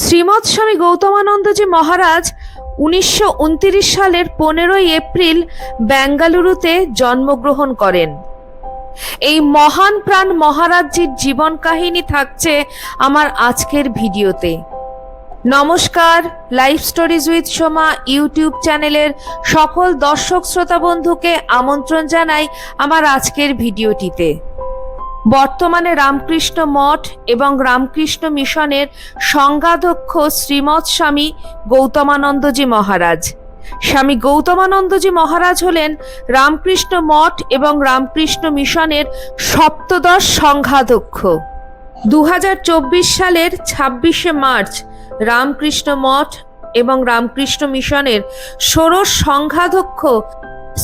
শ্রীমৎ স্বামী গৌতমানন্দজি মহারাজ 1929 সালের 15 এপ্রিল বেঙ্গালুরুতে জন্মগ্রহণ করেন। এই মহান প্রাণ মহারাজজির জীবন কাহিনী থাকছে আমার আজকের ভিডিওতে। নমস্কার, life stories with Soma YouTube চ্যানেলের সকল দর্শক শ্রোতা বন্ধুকে আমন্ত্রণ জানাই আমার আজকের ভিডিওটিতে। বর্তমানে রামকৃষ্ণ মঠ এবং রামকৃষ্ণ মিশনের সংঘাধ্যক্ষ শ্রীমৎ স্বামী গৌতমানন্দজি মহারাজ। স্বামী গৌতমানন্দজি মহারাজ হলেন রামকৃষ্ণ মঠ এবং রামকৃষ্ণ মিশনের সপ্তদশ সংঘাধ্যক্ষ। 2024 সালের 26শে মার্চ রামকৃষ্ণ মঠ এবং রামকৃষ্ণ মিশনের ষোড়শ সংঘাধ্যক্ষ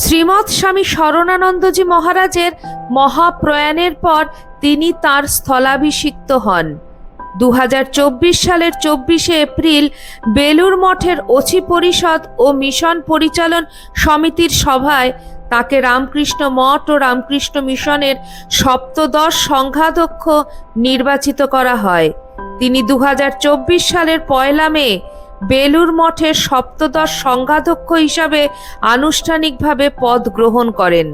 শ্রীমৎ স্বামী শরণানন্দজি মহারাজের মহাপ্রয়াণের পর তিনি তার স্থলাভিষিক্ত হন। 2024 সালের 24শে এপ্রিল বেলুর মঠের অচি পরিষদ ও মিশন পরিচালন সমিতির সভায় তাকে রামকৃষ্ণ মঠ ও রামকৃষ্ণ মিশনের সপ্তদশ সংঘাধ্যক্ষ নির্বাচিত করা হয়। তিনি 2024 সালের 1 মে বেলুর মঠের সপ্তদশ সংঘাধ্যক্ষ হিসাবে আনুষ্ঠানিকভাবে পদ গ্রহণ করেন।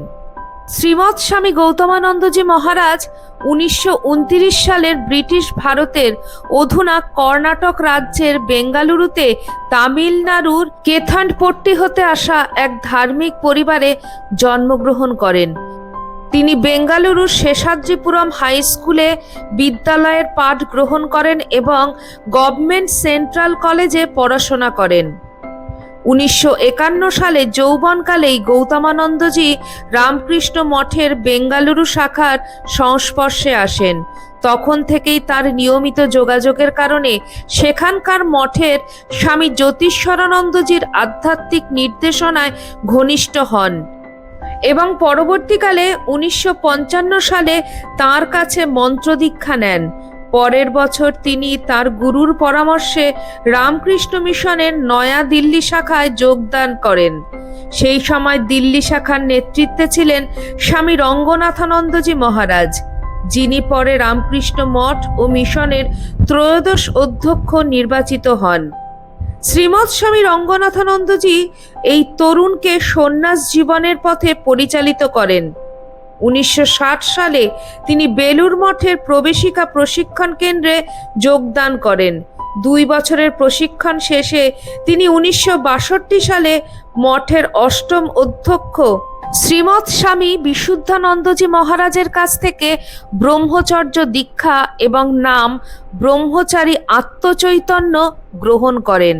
শ্রীমৎ স্বামী গৌতমানন্দজি মহারাজ 1929 সালের ব্রিটিশ ভারতের অধুনা কর্ণাটক রাজ্যের বেঙ্গালুরুতে তামিলনাড়ুর কেথানপট্টি হতে আসা এক ধার্মিক পরিবারে জন্মগ্রহণ করেন। তিনি বেঙ্গালুরুর শেষাদ্রিপুরম হাই স্কুলে বিদ্যালয়ের পাঠ গ্রহণ করেন এবং গভর্নমেন্ট সেন্ট্রাল কলেজে পড়াশোনা করেন। 1951 সালে যৌবনকালেই গৌতমানন্দজি রামকৃষ্ণ মঠের বেঙ্গালুরু শাখার সংস্পর্শে আসেন। তখন থেকেই তার নিয়মিত যোগাযোগের কারণে সেখানকার মঠের স্বামী জ্যোতিষ্বরানন্দজির আধ্যাত্মিক নির্দেশনায় ঘনিষ্ঠ হন এবং পরবর্তীকালে 1955 সালে তাঁর কাছে মন্ত্রদীক্ষা নেন। পরের বছর তিনি তার গুরুর পরামর্শে রামকৃষ্ণ মিশনের নয়া দিল্লি শাখায় যোগদান করেন। সেই সময় দিল্লি শাখার নেতৃত্বে ছিলেন স্বামী রঙ্গনাথানন্দজি মহারাজ, যিনি পরে রামকৃষ্ণ মঠ ও মিশনের ত্রয়োদশ অধ্যক্ষ নির্বাচিত হন। শ্রীমৎ স্বামী রঙ্গনাথানন্দজি এই তরুণকে সন্ন্যাস জীবনের পথে পরিচালিত করেন। 1960 সালে তিনি বেলুর মঠের প্রবেশিকা প্রশিক্ষণ কেন্দ্রে যোগদান করেন। 2 বছরের প্রশিক্ষণ শেষে তিনি 1962 সালে মঠের অষ্টম অধ্যক্ষ শ্রীমৎ স্বামী বিশুদ্ধানন্দজি মহারাজের কাছ থেকে ব্রহ্মচর্য দীক্ষা এবং নাম ব্রহ্মচারী আত্মচৈতন্য গ্রহণ করেন।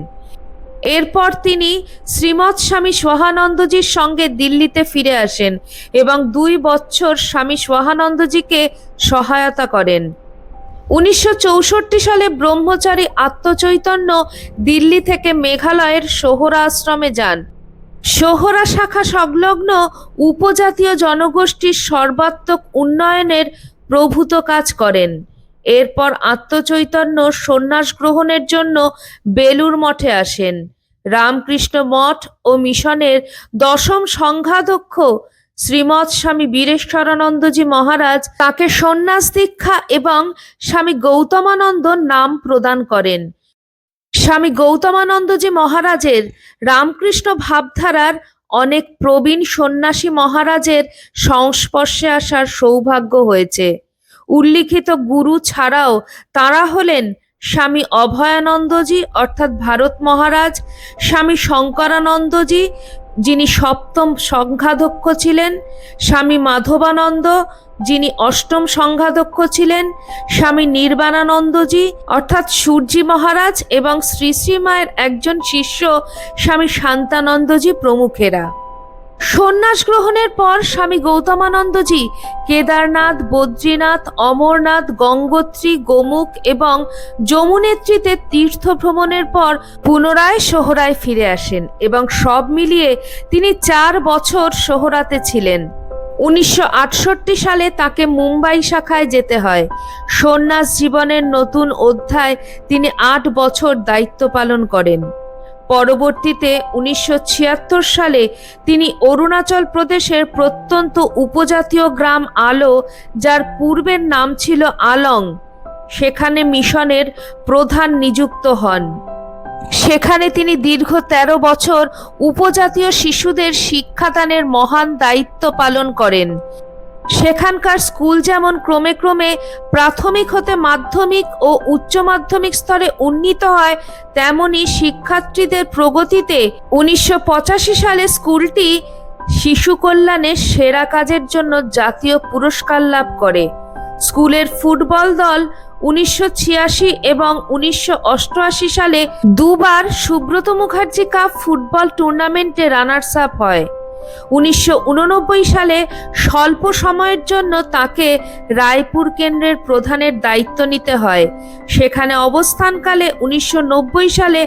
এরপর তিনি শ্রীমৎ স্বামী স্বহানন্দজির সঙ্গে দিল্লিতে ফিরে আসেন এবং 2 বছর স্বামী স্বহানন্দজিকে সহায়তা করেন। 1964 সালে ব্রহ্মচারী আত্মচৈতন্য দিল্লি থেকে মেঘালয়ের সোহরা আশ্রমে যান। সোহরা শাখা সংলগ্ন উপজাতীয় জনগোষ্ঠীর সর্বাত্মক উন্নয়নের প্রভূত কাজ করেন। এরপর আত্মচৈতন্য সন্ন্যাস গ্রহণের জন্য বেলুর মঠে আসেন। রামকৃষ্ণ মঠ ও মিশনের দশম সংঘাধ্যক্ষ শ্রীমৎ স্বামী বীরেশ্বরানন্দজি মহারাজ তাকে সন্ন্যাস দীক্ষা এবং স্বামী গৌতমানন্দ নাম প্রদান করেন। স্বামী গৌতমানন্দজি মহারাজের রামকৃষ্ণ ভাবধারার অনেক প্রবীণ সন্ন্যাসী মহারাজের সংস্পর্শে আসার সৌভাগ্য হয়েছে। উল্লিখিত গুরু ছাড়াও তারা হলেন স্বামী অভয়ানন্দজি অর্থাৎ ভারত মহারাজ, স্বামী শঙ্করানন্দজি যিনি সপ্তম সংঘাধ্যক্ষ ছিলেন, স্বামী মাধবানন্দ যিনি অষ্টম সংঘাধ্যক্ষ ছিলেন, স্বামী নির্বাণানন্দজি অর্থাৎ সূর্যি মহারাজ এবং শ্রী শ্রী মায়ের একজন শিষ্য স্বামী শান্তানন্দজি প্রমুখেরা। সন্ন্যাস গ্রহণের পর স্বামী গৌতমানন্দজি কেদারনাথ, বদ্রীনাথ, অমরনাথ, গঙ্গোত্রী, গোমুখ এবং যমুনেত্রীতে তীর্থ ভ্রমণের পর পুনরায় সোহরায় ফিরে আসেন এবং সব মিলিয়ে তিনি 4 বছর সোহরাতে ছিলেন। 1968 সালে তাকে মুম্বাই শাখায় যেতে হয়। সন্ন্যাস জীবনের নতুন অধ্যায় তিনি 8 বছর দায়িত্ব পালন করেন। পরবর্তীতে 1976 সালে তিনি অরুণাচল প্রদেশের প্রত্যন্ত উপজাতীয় গ্রাম আলো, যার পূর্বের নাম ছিল আলং, সেখানে মিশনের প্রধান নিযুক্ত হন। সেখানে তিনি দীর্ঘ 13 বছর উপজাতীয় শিশুদের শিক্ষাদানের মহান দায়িত্ব পালন করেন। সেখানকার স্কুল যেমন ক্রমে ক্রমে প্রাথমিক হতে মাধ্যমিক ও উচ্চ মাধ্যমিক স্তরে উন্নীত হয়, তেমনি শিক্ষার্থীদের প্রগতিতে 1985 সালে স্কুলটি শিশু কল্যাণে সেরা কাজের জন্য জাতীয় পুরস্কার লাভ করে। স্কুলের ফুটবল দল 1986 এবং 1988 সালে দুবার সুব্রত মুখার্জি কাপ ফুটবল টুর্নামেন্টে রানার্স আপ হয়। 1989 সালে স্বল্প সময়ের জন্য তাকে রায়পুর কেন্দ্রের প্রধানের দায়িত্ব নিতে হয়। সেখানে অবস্থানকালে 1990 সালে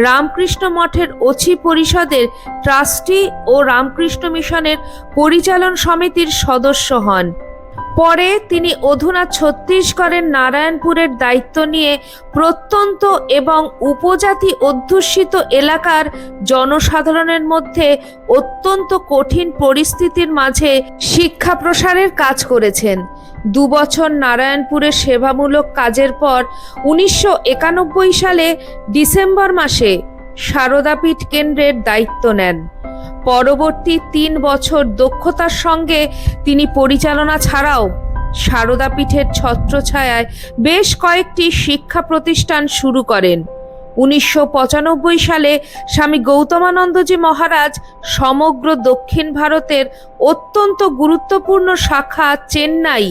রামকৃষ্ণ মঠের অছি পরিষদের ট্রাস্টি ও রামকৃষ্ণ মিশনের পরিচালন সমিতির সদস্য হন। পরে তিনি অধুনা ছত্তিশগড়ের নারায়ণপুরের দায়িত্ব নিয়ে প্রত্যন্ত এবং উপজাতি অধ্যুষিত এলাকার জনসাধারণের মধ্যে অত্যন্ত কঠিন পরিস্থিতির মাঝে শিক্ষা প্রসারের কাজ করেছেন। 2 বছর নারায়ণপুরের সেবামূলক কাজের পর 1991 সালে ডিসেম্বর মাসে সারদাপীঠ কেন্দ্রের দায়িত্ব নেন। পরবর্তী 3 বছর দক্ষতার সঙ্গে তিনি পরিচালনা ছাড়াও সারদাপীঠের ছত্রছায়ায় বেশ কয়েকটি শিক্ষা প্রতিষ্ঠান শুরু করেন। 1995 সালে স্বামী গৌতমানন্দজি মহারাজ সমগ্র দক্ষিণ ভারতের অত্যন্ত গুরুত্বপূর্ণ শাখা চেন্নাই,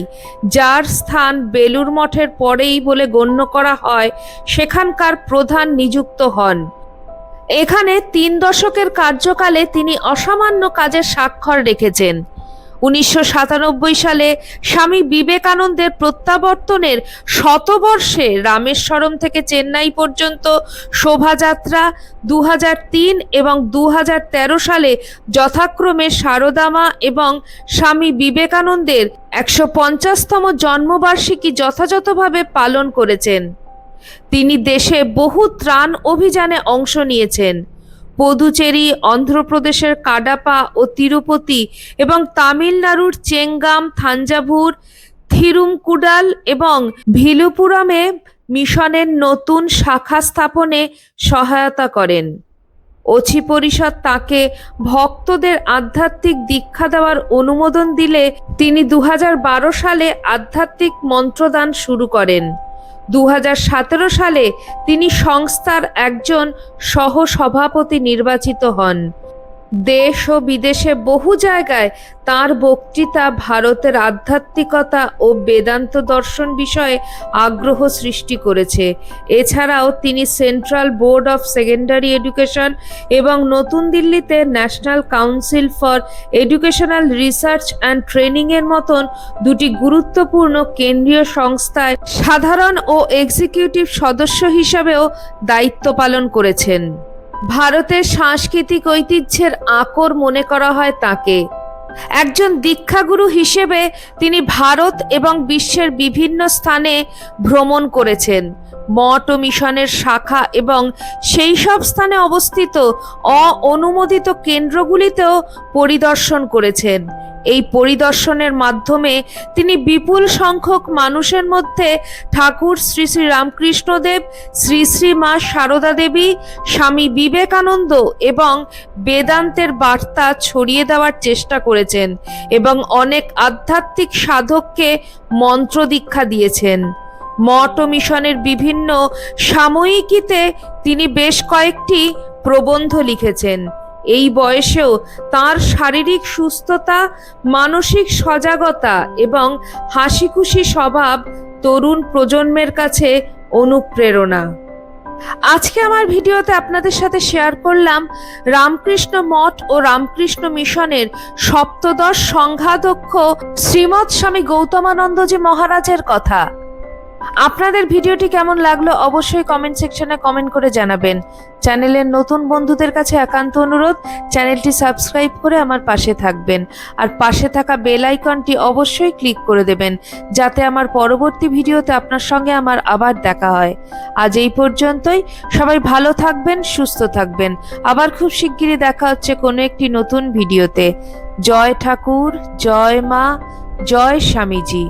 যার স্থান বেলুর মঠের পরেই বলে গণ্য করা হয়, সেখানকার প্রধান নিযুক্ত হন। এখানে 3 দশকের কার্যকালে তিনি অসামান্য কাজের স্বাক্ষর রেখেছেন। 1997 সালে স্বামী বিবেকানন্দের প্রত্যাবর্তনের শতবর্ষে রামেশ্বরম থেকে চেন্নাই পর্যন্ত শোভাযাত্রা, 2003 এবং 2013 সালে যথাক্রমে সারদামা এবং স্বামী বিবেকানন্দের 150তম জন্মবার্ষিকী যথাযথভাবে পালন করেছেন। তিনি দেশে বহু ত্রাণ অভিযানে অংশ নিয়েছেন। পুদুচেরি, অন্ধ্রপ্রদেশের কাডাপা ও তিরুপতি এবং তামিলনাড়ুর চেঙ্গাম, থাঞ্জাভুর, থিরুমকুডাল এবং ভিলুপুরমে মিশনের নতুন শাখা স্থাপনে সহায়তা করেন। অছি পরিষদ তাকে ভক্তদের আধ্যাত্মিক দীক্ষা দেওয়ার অনুমোদন দিলে তিনি 2012 সালে আধ্যাত্মিক মন্ত্রদান শুরু করেন। 2017 সালে তিনি সংস্থার একজন সহ-সভাপতি নির্বাচিত হন। দেশ ও বিদেশে বহু জায়গায় তাঁর বক্তৃতা ভারতের আধ্যাত্মিকতা ও বেদান্ত দর্শন বিষয়ে আগ্রহ সৃষ্টি করেছে। এছাড়াও তিনি central board of secondary education এবং নতুন দিল্লিতে national council for educational research and ট্রেনিংয়ের মতন 2টি গুরুত্বপূর্ণ কেন্দ্রীয় সংস্থায় সাধারণ ও এক্সিকিউটিভ সদস্য হিসাবেও দায়িত্ব পালন করেছেন। ভারতের সাংস্কৃতিক ঐতিহ্যের আকর মনে করা হয় তাকে। একজন দীক্ষাগুরু হিসেবে তিনি ভারত এবং বিশ্বের বিভিন্ন স্থানে ভ্রমণ করেছেন। মঠ ও মিশনের শাখা এবং সেই সব স্থানে অবস্থিত অননুমোদিত কেন্দ্রগুলিতেও পরিদর্শন করেছেন। এই পরিদর্শনের মাধ্যমে তিনি বিপুল সংখ্যক মানুষের মধ্যে ঠাকুর শ্রী শ্রী রামকৃষ্ণদেব, শ্রী শ্রী মা সারদা দেবী, স্বামী বিবেকানন্দ এবং বেদান্তের বার্তা ছড়িয়ে দেওয়ার চেষ্টা করেছেন এবং অনেক আধ্যাত্মিক সাধককে মন্ত্র দীক্ষা দিয়েছেন। মঠ ও মিশনের বিভিন্ন সাময়িকীতে তিনি বেশ কয়েকটি প্রবন্ধ লিখেছেন। এই বয়সেও তাঁর শারীরিক সুস্থতা, মানসিক সজাগতা এবং হাসিখুশি স্বভাব তরুণ প্রজন্মের কাছে অনুপ্রেরণা। আজকে আমার ভিডিওতে আপনাদের সাথে শেয়ার করলাম রামকৃষ্ণ মঠ ও রামকৃষ্ণ মিশনের সপ্তদশ সংঘাধ্যক্ষ শ্রীমৎ স্বামী গৌতমানন্দজি মহারাজের কথা। আপনাদের ভিডিওটি কেমন লাগলো অবশ্যই কমেন্ট সেকশনে কমেন্ট করে জানাবেন। চ্যানেলের নতুন বন্ধুদের কাছে একান্ত অনুরোধ, চ্যানেলটি সাবস্ক্রাইব করে আমার পাশে থাকবেন আর পাশে থাকা বেল আইকনটি অবশ্যই ক্লিক করে দেবেন, যাতে আমার পরবর্তী ভিডিওতে আপনার সঙ্গে আমার আবার দেখা হয়। আজ এই পর্যন্তই। সবাই ভালো থাকবেন, সুস্থ থাকবেন। আবার খুব শিগগিরই দেখা হচ্ছে কোনো একটি নতুন ভিডিওতে। জয় ঠাকুর, জয় মা, জয় স্বামীজি।